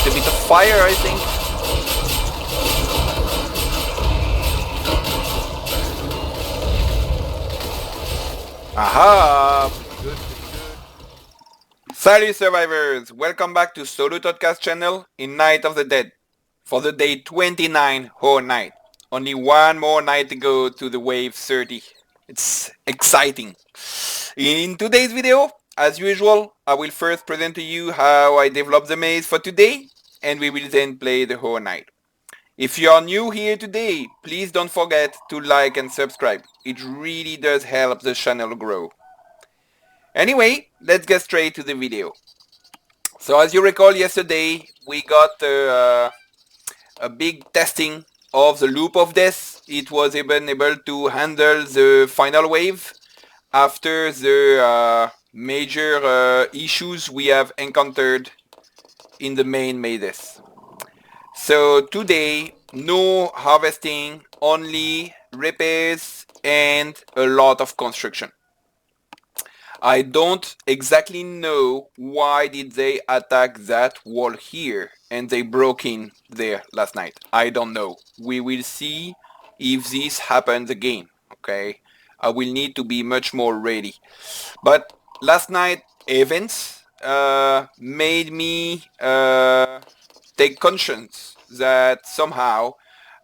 a bit of fire, I think. Aha! Good, good, good. Salut survivors! Welcome back to Solo Podcast channel in Night of the Dead for the day 29 whole night. Only one more night to go to the wave 30. It's exciting. In today's video, as usual, I will first present to you how I developed the maze for today, and we will then play the whole night. If you are new here today, please don't forget to like and subscribe. It really does help the channel grow. Anyway, let's get straight to the video. So as you recall, yesterday we got a big testing of the loop of death. It was even able to handle the final wave after the major issues we have encountered in the main mazes. So today, no harvesting, only repairs and a lot of construction. I don't exactly know why did they attack that wall here and they broke in there last night. I don't know. We will see if this happens again, okay? I will need to be much more ready. But last night events made me take conscience that somehow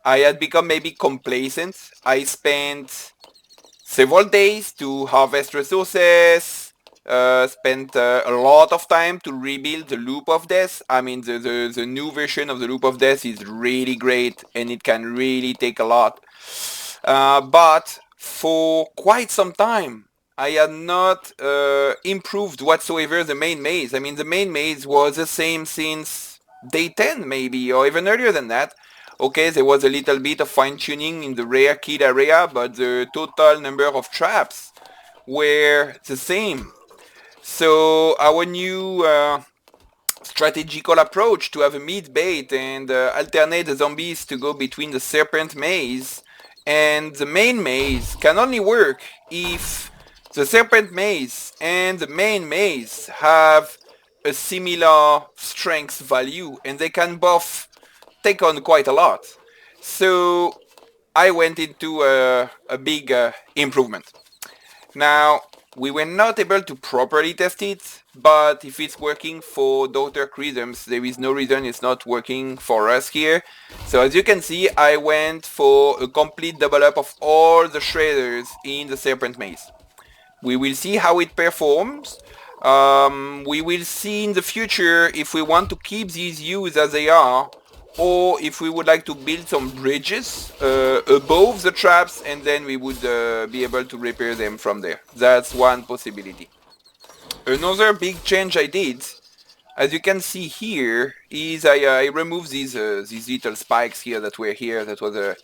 I had become maybe complacent. I spent several days to harvest resources, spent a lot of time to rebuild the loop of death. I mean, the new version of the loop of death is really great and it can really take a lot. But for quite some time, I had not improved whatsoever the main maze. I mean, the main maze was the same since day 10 maybe, or even earlier than that. Okay, there was a little bit of fine-tuning in the rare kid area, but the total number of traps were the same. So our new strategical approach to have a meat bait and alternate the zombies to go between the serpent maze and the main maze can only work if the serpent maze and the main maze have a similar strength value and they can both take on quite a lot. So I went into a big improvement. Now, we were not able to properly test it, but if it's working for Daughter Crisms, there is no reason it's not working for us here. So as you can see, I went for a complete double up of all the shredders in the Serpent Maze. We will see how it performs. We will see in the future if we want to keep these views as they are, or if we would like to build some bridges above the traps and then we would be able to repair them from there. That's one possibility. Another big change I did, as you can see here, is I removed these little spikes here that were here. That was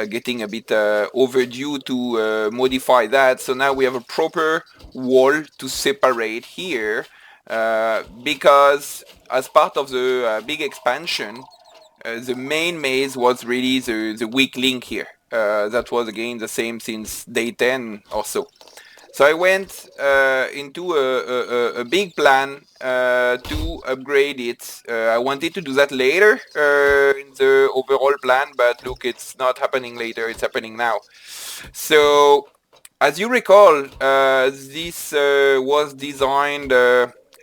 getting a bit overdue to modify that. So now we have a proper wall to separate here because as part of the big expansion, the main maze was really the weak link here. That was again the same since day 10 or so. So I went into a big plan to upgrade it. I wanted to do that later in the overall plan, but look, it's not happening later, it's happening now. So, as you recall, this was designed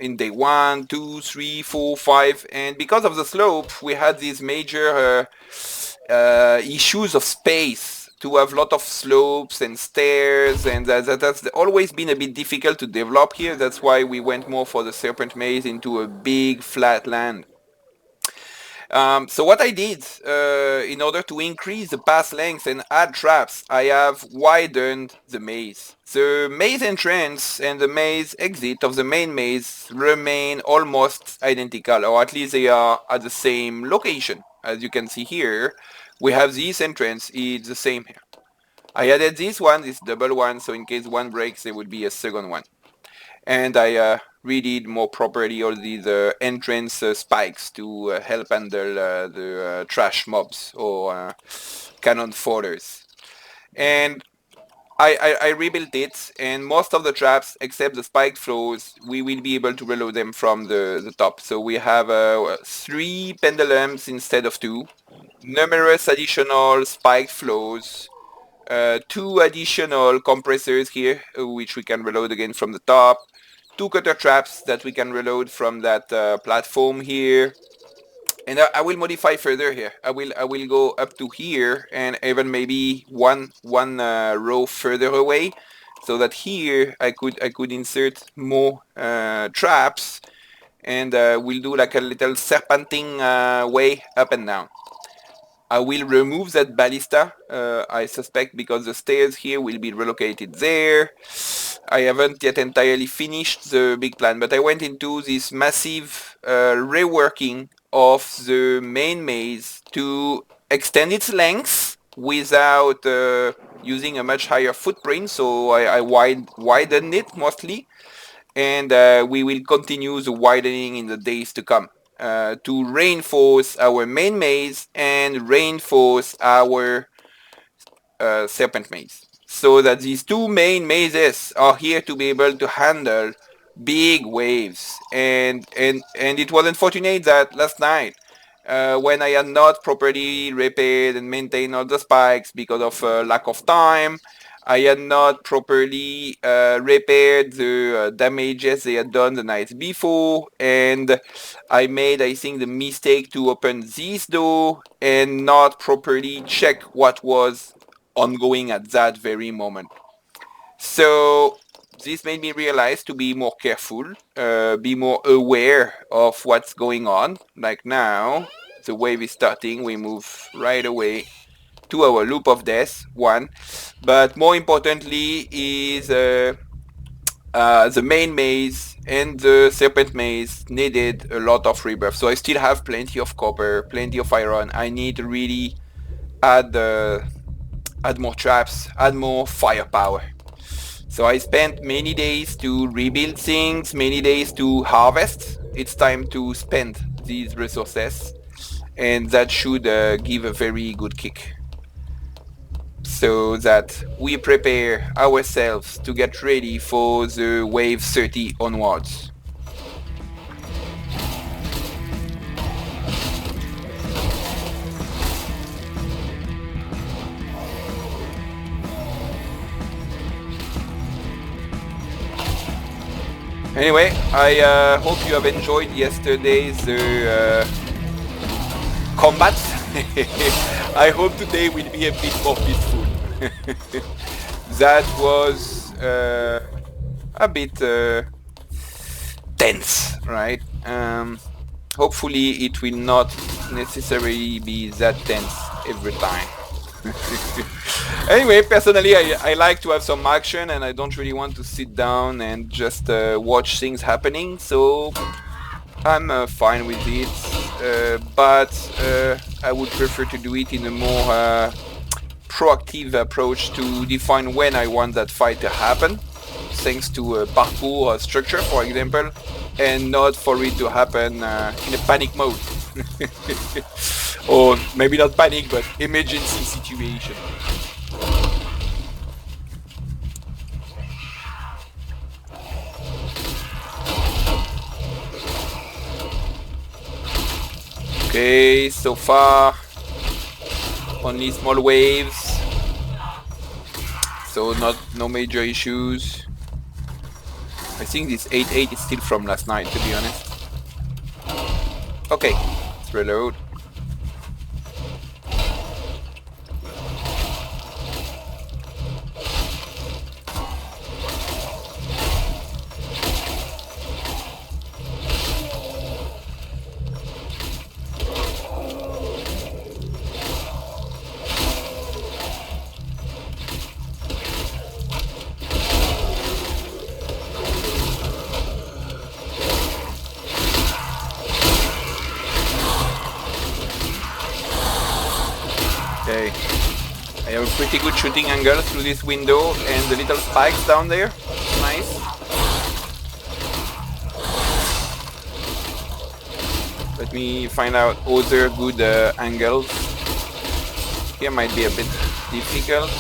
in day 1, 2, 3, 4, 5, and because of the slope, we had these major issues of space to have a lot of slopes and stairs, and that's always been a bit difficult to develop here. That's why we went more for the Serpent Maze into a big flat land. So what I did, in order to increase the path length and add traps, I have widened the maze. The maze entrance and the maze exit of the main maze remain almost identical, or at least they are at the same location. As you can see here, we have this entrance, it's the same here. I added this one, this double one, so in case one breaks, there would be a second one. And I redid more properly all these entrance spikes to help handle the trash mobs or cannon foders. And I rebuilt it, and most of the traps, except the spiked flows, we will be able to reload them from the top. So we have 3 pendulums instead of 2, numerous additional spiked flows, 2 additional compressors here, which we can reload again from the top, 2 cutter traps that we can reload from that platform here. And I will modify further here. I will go up to here and even maybe one row further away, so that here I could insert more traps, and we'll do like a little serpentine way up and down. I will remove that ballista, I suspect, because the stairs here will be relocated there. I haven't yet entirely finished the big plan, but I went into this massive reworking of the main maze to extend its length without using a much higher footprint, so I widened it mostly, and we will continue the widening in the days to come to reinforce our main maze and reinforce our serpent maze, so that these 2 main mazes are here to be able to handle big waves. And it was unfortunate that last night, when I had not properly repaired and maintained all the spikes because of lack of time, I had not properly repaired the damages they had done the night before, and I made, I think, the mistake to open this door and not properly check what was ongoing at that very moment. So this made me realize to be more careful, be more aware of what's going on. Like now, the wave is starting, we move right away to our loop of death, 1. But more importantly is the main maze and the serpent maze needed a lot of rebirth. So I still have plenty of copper, plenty of iron. I need to really add more traps, add more firepower. So I spent many days to rebuild things, many days to harvest. It's time to spend these resources, and that should give a very good kick, so that we prepare ourselves to get ready for the wave 30 onwards. Anyway, I hope you have enjoyed yesterday's combat. I hope today will be a bit more peaceful. That was a bit tense, right? Hopefully it will not necessarily be that tense every time. Anyway, personally, I like to have some action, and I don't really want to sit down and just watch things happening, so I'm fine with it, but I would prefer to do it in a more proactive approach to define when I want that fight to happen, thanks to a parkour structure, for example, and not for it to happen in a panic mode. Or maybe not panic, but emergency situation. Okay, so far only small waves, so no major issues. I think this 8-8 is still from last night, to be honest. Okay, let's reload. Okay, I have a pretty good shooting angle through this window, and the little spikes down there, nice. Let me find out other good angles. Here might be a bit difficult.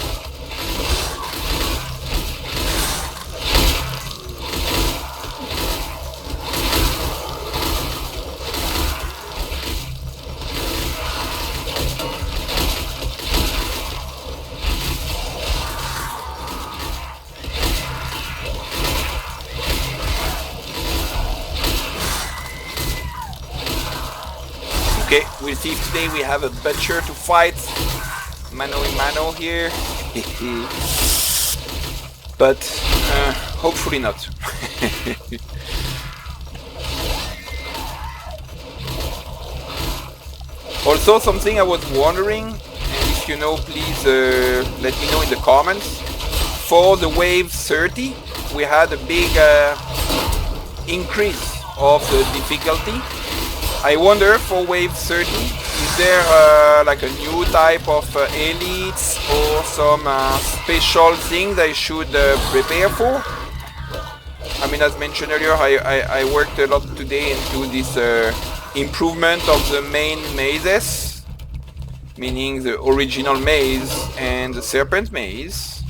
Okay, we'll see if today we have a butcher to fight. Mano in mano here. But hopefully not. Also, something I was wondering, and if you know, please let me know in the comments. For the wave 30, we had a big increase of the difficulty. I wonder for wave 30, is there like a new type of elites or some special things I should prepare for? I mean, as mentioned earlier, I worked a lot today into this improvement of the main mazes, meaning the original maze and the serpent maze.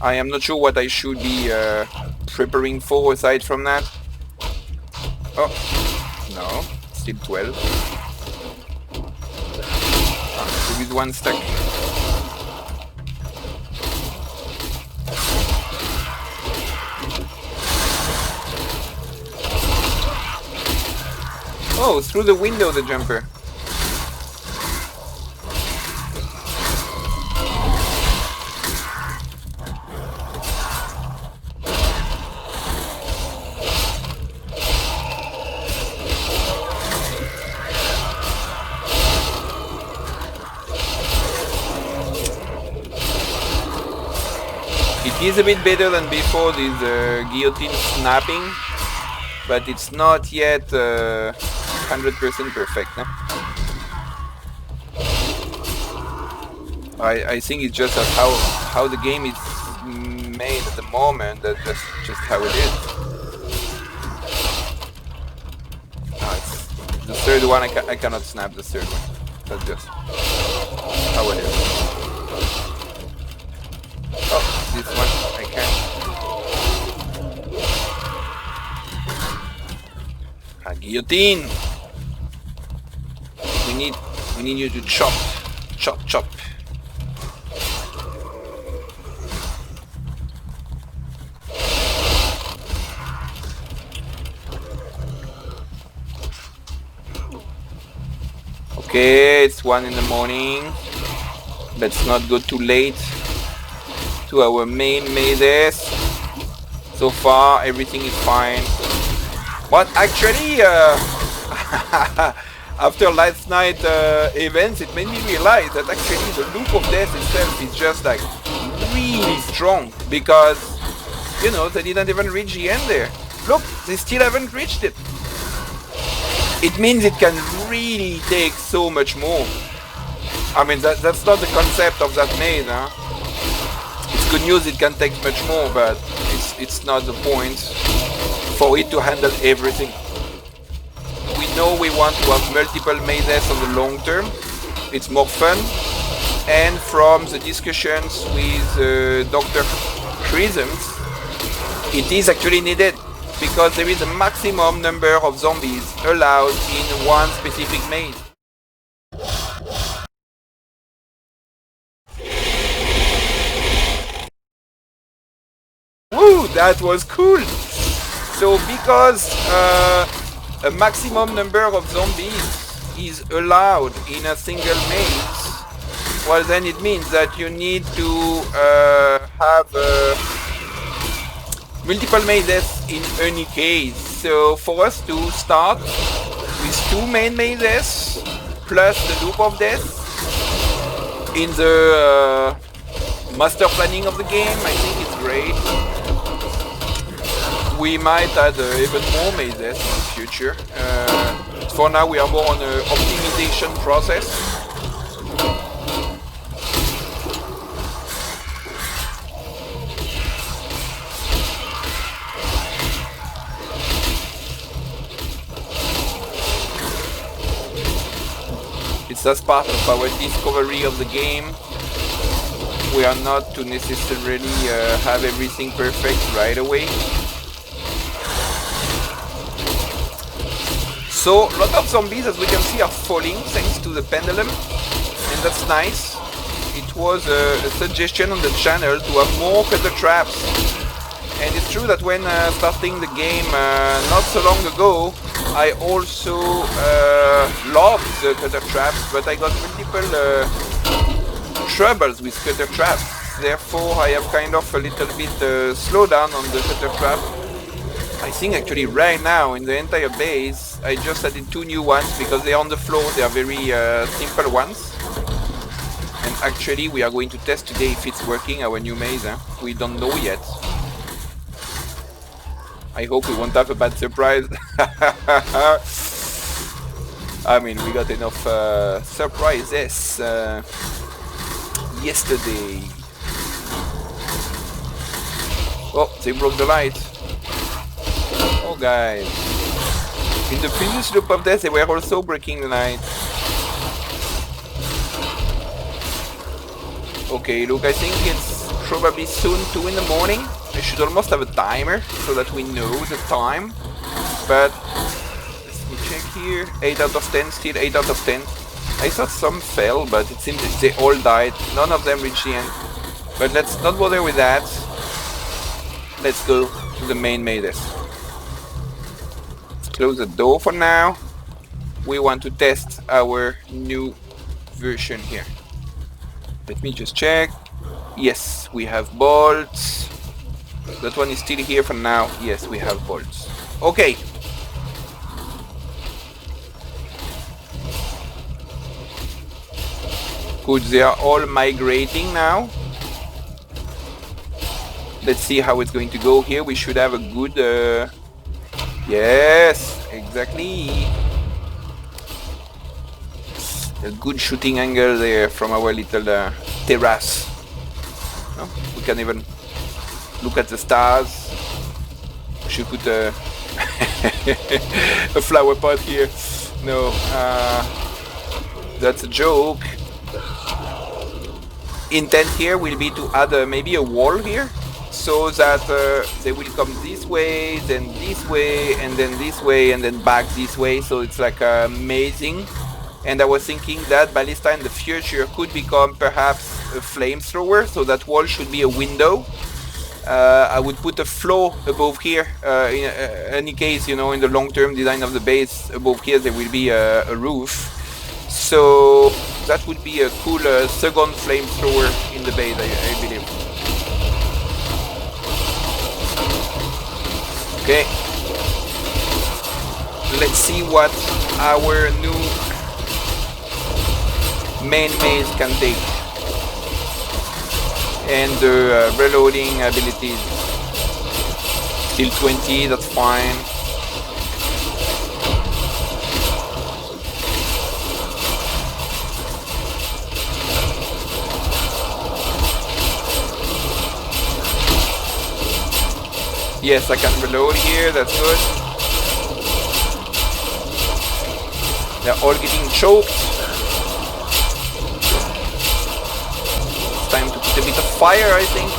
I am not sure what I should be preparing for aside from that. Oh, no, still 12. There is one stuck. Oh, through the window, the jumper. It is a bit better than before, this guillotine snapping, but it's not yet 100% perfect, no? I think it's just how the game is made at the moment, that's just how it is. No, it's the third one, I cannot snap the third one. That's just how it is. Oh, this one I can. A guillotine. We need you to chop. Okay, it's 1 in the morning. Let's not go too late to our main mazes. So far, everything is fine. But actually, after last night events, it made me realize that actually the loop of death itself is just like really strong, because you know they didn't even reach the end there. Look, they still haven't reached it. It means it can really take so much more. I mean, that's not the concept of that maze, huh? It's good news it can take much more, but it's not the point for it to handle everything. We know we want to have multiple mazes on the long term. It's more fun. And from the discussions with Dr. Chrisms, it is actually needed, because there is a maximum number of zombies allowed in one specific maze. Woo, that was cool! So because a maximum number of zombies is allowed in a single maze, well then it means that you need to have multiple mazes in any case. So for us to start with 2 main mazes plus the loop of death in the master planning of the game, I think it's great. We might add even more mazes in the future. For now we are more on an optimization process. It's as part of our discovery of the game. We are not to necessarily have everything perfect right away. So a lot of zombies, as we can see, are falling thanks to the pendulum, and that's nice. It was a suggestion on the channel to have more feather traps And it's true that when starting the game not so long ago, I also loved the cutter traps, but I got multiple troubles with cutter traps. Therefore, I have kind of a little bit slowed down on the cutter trap. I think actually right now in the entire base, I just added 2 new ones because they're on the floor. They are very simple ones. And actually, we are going to test today if it's working, our new maze. We don't know yet. I hope we won't have a bad surprise. I mean, we got enough surprises yesterday. Oh, they broke the light. Oh, guys. In the previous loop of death, they were also breaking the light. Okay, look, I think it's probably soon 2 in the morning. I should almost have a timer so that we know the time. But let me check here. 8 out of 10, still 8 out of 10. I thought some fell, but it seems they all died. None of them reached the end. But let's not bother with that. Let's go to the main maze. Let's close the door for now. We want to test our new version here. Let me just check. Yes, we have bolts. That one is still here for now. Yes, we have bolts. Okay. Good, they are all migrating now. Let's see how it's going to go here. We should have a good... Yes, exactly. A good shooting angle there from our little terrace. No? We can even look at the stars. We should put a, a flower pot here. No, that's a joke. Intent here will be to add maybe a wall here, so that they will come this way, then this way, and then this way, and then back this way. So it's like amazing. And I was thinking that Ballista in the future could become perhaps a flamethrower, so that wall should be a window. I would put a floor above here, in any case, you know, in the long-term design of the base, above here there will be a roof. So that would be a cool second flamethrower in the base, I believe. Okay. Let's see what our new main maze can take, and the reloading abilities. Still 20, that's fine. Yes, I can reload here, that's good. They're all getting choked. Time to put a bit of fire, I think.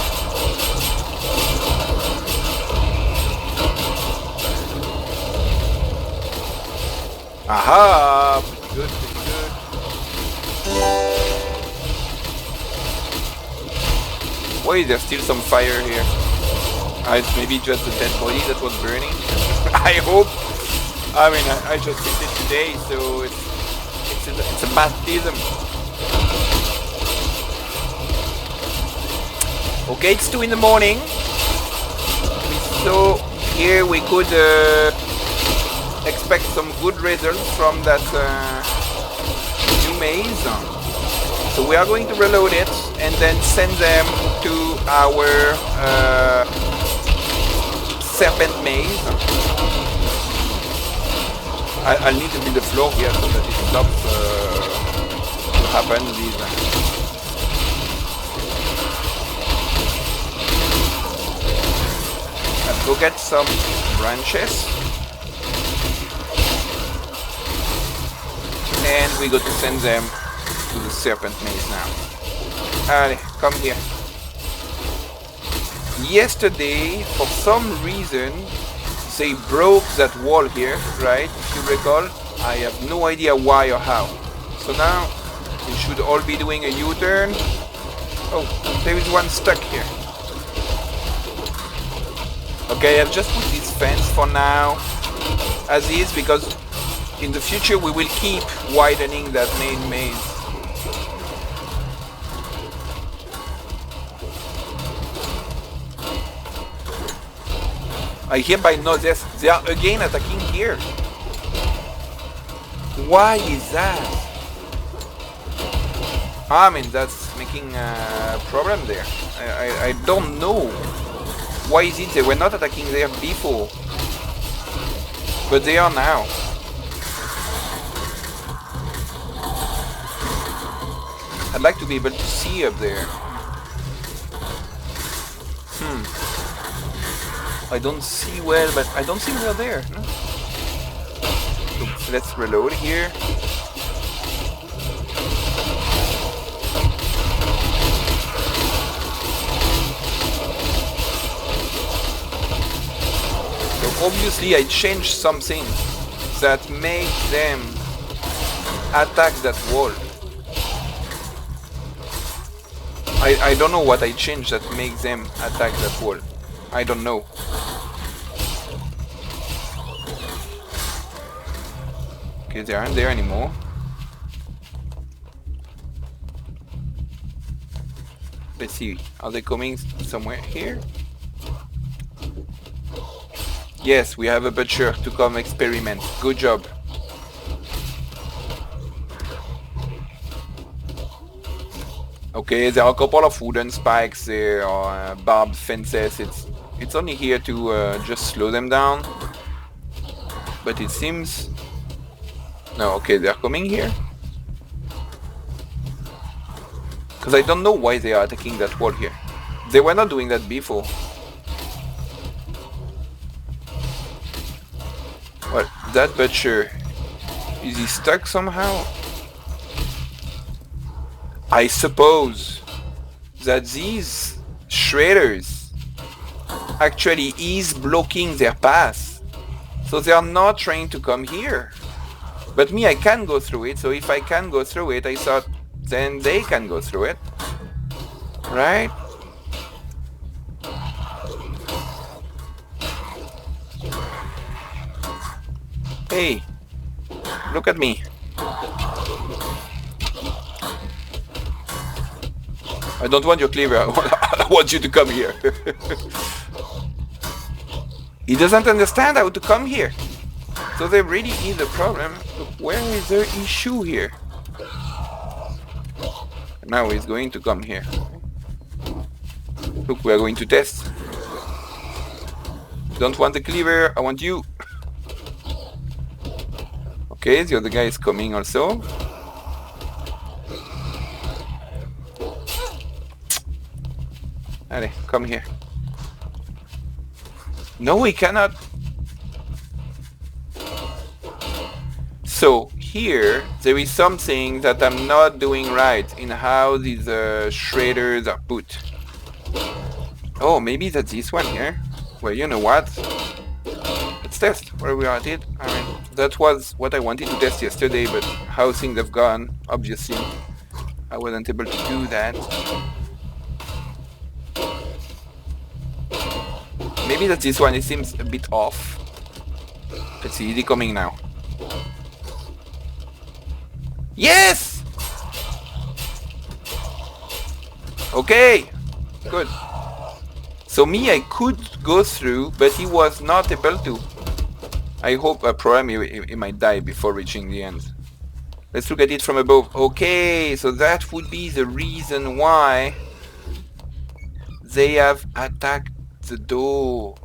Aha! Pretty good, pretty good. Wait, there's still some fire here. It's maybe just the dead body that was burning. I hope. I mean, I just did it today, so it's a baptism. Okay, it's 2 in the morning. So here we could expect some good results from that new maze. So we are going to reload it and then send them to our serpent maze. I'll need to build the floor here so that it stops to happen. Let's go get some branches. And we got to send them to the serpent maze now. Allez, come here. Yesterday, for some reason, they broke that wall here, right? If you recall, I have no idea why or how. So now, we should all be doing a U-turn. Oh, there is one stuck here. Okay, I've just put this fence for now as is because in the future we will keep widening that main maze. I hereby know this. They are again attacking here. Why is that? I mean, that's making a problem there. I don't know. Why is it they were not attacking there before? But they are now. I'd like to be able to see up there. I don't see well, but I don't think they're there. No? So let's reload here. So obviously I changed something that made them attack that wall. I don't know what I changed that makes them attack that wall. I don't know. Okay, they aren't there anymore. Let's see, are they coming somewhere here? Yes, we have a butcher to come experiment. Good job. Okay, there are a couple of wooden spikes, there are barbed fences. It's only here to just slow them down. But it seems... No, okay, they're coming here. Because I don't know why they are attacking that wall here. They were not doing that before. Well, that butcher... Is he stuck somehow? I suppose that these shredders actually is blocking their path. So they are not trying to come here. But me, I can go through it, so if I can go through it, I thought then they can go through it. Right? Hey, look at me. I don't want your cleaver, I want you to come here. He doesn't understand how to come here. So there really is a problem. Look, where is the issue here? Now he's going to come here. Look, we are going to test. Don't want the cleaver, I want you. Okay, the other guy is coming also. Allez, come here. No, he cannot. So, here, there is something that I'm not doing right in how these shredders are put. Oh, maybe that's this one here. Well, you know what? Let's test where we are at it. I mean, that was what I wanted to test yesterday, but how things have gone, obviously, I wasn't able to do that. Maybe that's this one, it seems a bit off. Let's see, is he coming now? Yes! Okay, good. So me, I could go through, but he was not able to. I hope a problem he might die before reaching the end. Let's look at it from above. Okay, so that would be the reason why they have attacked the door.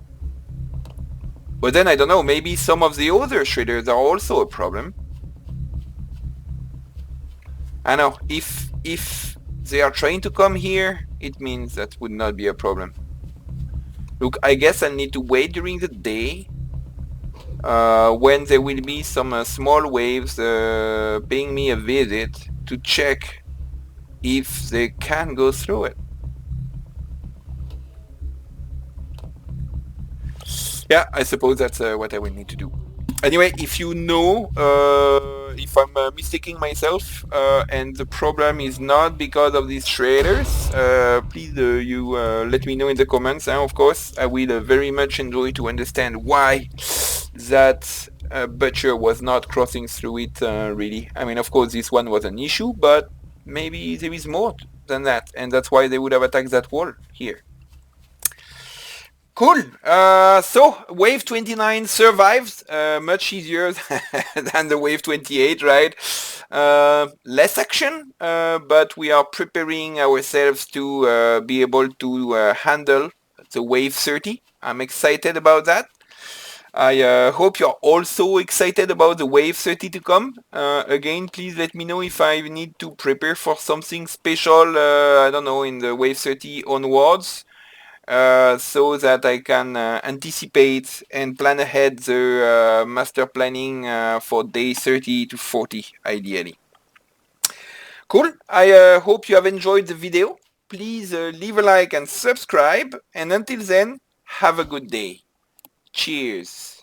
But then I don't know, maybe some of the other shredders are also a problem. I know, if they are trying to come here, it means that would not be a problem. Look, I guess I need to wait during the day when there will be some small waves paying me a visit to check if they can go through it. Yeah, I suppose that's what I will need to do. Anyway, if you know if I'm mistaking myself, and the problem is not because of these traders, please you let me know in the comments. And of course, I will very much enjoy to understand why that butcher was not crossing through it. Really, I mean, of course, this one was an issue, but maybe there is more than that, and that's why they would have attacked that wall here. Cool. So wave 29 survived much easier than the wave 28, right? Less action, but we are preparing ourselves to be able to handle the wave 30. I'm excited about that. I hope you're also excited about the wave 30 to come. Again, please let me know if I need to prepare for something special, I don't know, in the wave 30 onwards. So that I can anticipate and plan ahead the master planning for day 30 to 40, ideally. Cool. I hope you have enjoyed the video. Please leave a like and subscribe. And until then, have a good day. Cheers.